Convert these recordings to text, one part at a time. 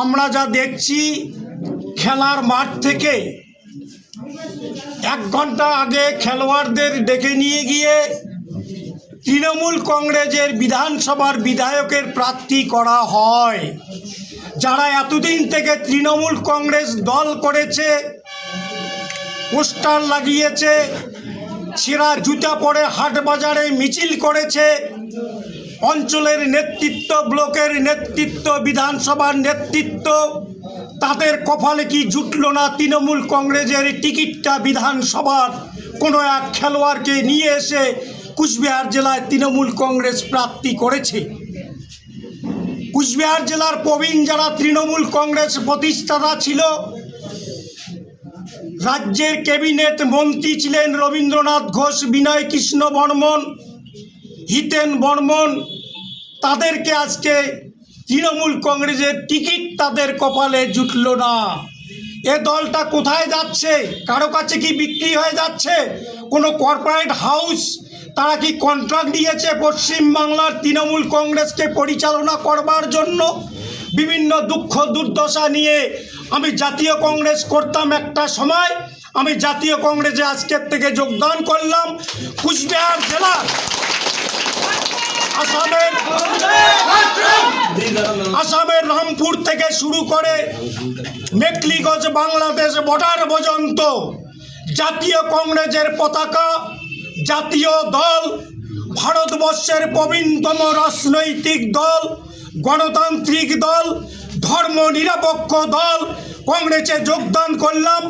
আমরা যা দেখছি খেলার মাঠ থেকে 1 ঘন্টা আগে খেলোয়াড়দের ডেকে নিয়ে গিয়ে তৃণমূল কংগ্রেসের বিধানসভার বিধায়কের প্রার্থী করা হয়। যারা এতদিন থেকে তৃণমূল কংগ্রেস দল করেছে, পোস্টার লাগিয়েছে, ছেঁড়া জুতা পরে হাট বাজারে মিছিল করেছে, অঞ্চলের নেতৃত্ব, ব্লকের নেতৃত্ব, বিধানসভার নেতৃত্ব, তাদের কপালে কি জুটল না তৃণমূল কংগ্রেসের টিকিটটা বিধানসভার কোনো এক খেলোয়াড়কে নিয়ে এসে কুচবিহার জেলায় তৃণমূল কংগ্রেস প্রার্থী করেছে। কুচবিহার জেলার প্রবীণ যারা তৃণমূল কংগ্রেস প্রতিষ্ঠাতা ছিল, রাজ্যের ক্যাবিনেট মন্ত্রী ছিলেন রবীন্দ্রনাথ ঘোষ, বিনয় কৃষ্ণ বর্মন, হিতেন বর্মন, তাদেরকে আজকে তৃণমূল কংগ্রেসের টিকিট তাদের কপালে জুটল না। এ দলটা কোথায় যাচ্ছে? কারো কাছে কি বিক্রি হয়ে যাচ্ছে? কোনো কর্পোরেট হাউস তারা কি কন্ট্রাক্ট দিয়েছে পশ্চিমবাংলার তৃণমূল কংগ্রেসকে পরিচালনা করবার জন্য? বিভিন্ন দুঃখ দুর্দশা নিয়ে আমি জাতীয় কংগ্রেস করতাম একটা সময়, আমি জাতীয় কংগ্রেসে আজকের থেকে যোগদান করলাম। কুচবিহার জেলা আসামের রামপুর থেকে শুরু করে মেখলিগঞ্জ বাংলাদেশ বর্ডার পর্যন্ত জাতীয় কংগ্রেসের পতাকা, জাতীয় দল, ভারতবর্ষের প্রবীণতম রাজনৈতিক দল, গণতান্ত্রিক দল, ধর্ম নিরপেক্ষ দল কংগ্রেসে যোগদান করলাম।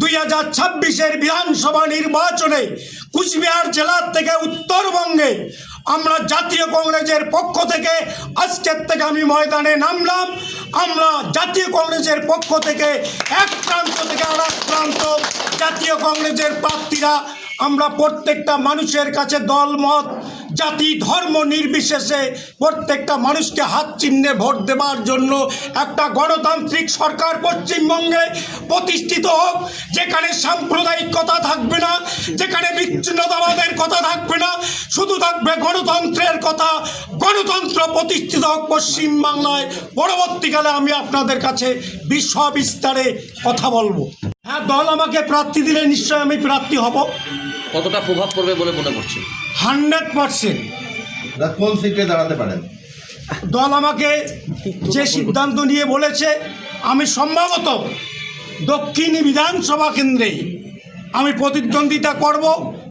2026-এর বিধানসভা নির্বাচনে কুচবিহার জেলার থেকে উত্তরবঙ্গে আমরা জাতীয় কংগ্রেসের পক্ষ থেকে আজকের থেকে আমি ময়দানে নামলাম। আমরা জাতীয় কংগ্রেসের পক্ষ থেকে এক প্রান্ত থেকে আর এক প্রান্ত জাতীয় কংগ্রেসের প্রার্থীরা আমরা প্রত্যেকটা মানুষের কাছে দলমত, জাতি, ধর্ম নির্বিশেষে প্রত্যেকটা মানুষকে হাত চিহ্নে ভোট দেওয়ার জন্য একটা গণতান্ত্রিক সরকার পশ্চিমবঙ্গে প্রতিষ্ঠিত হোক, যেখানে সাম্প্রদায়িকতা থাকবে না, যেখানে বিচ্ছিন্নতাবাদের কথা থাকবে না, শুধু থাকবে গণতন্ত্রের কথা। গণতন্ত্র প্রতিষ্ঠিত হোক পশ্চিমবাংলায়। পরবর্তীকালে আমি আপনাদের কাছে বিস্তারে কথা বলবো। হ্যাঁ, দল আমাকে প্রার্থী দিলে নিশ্চয়ই আমি প্রার্থী হব। কতটা প্রভাব পড়বে বলে মনে করছেন? 100%। কোন সিটে দাঁড়াতে পারেন? দল আমাকে যে সিদ্ধান্ত নিয়ে বলেছে, আমি সম্ভবত দক্ষিণ বিধানসভা কেন্দ্রে আমি প্রতিদ্বন্দ্বিতা করব।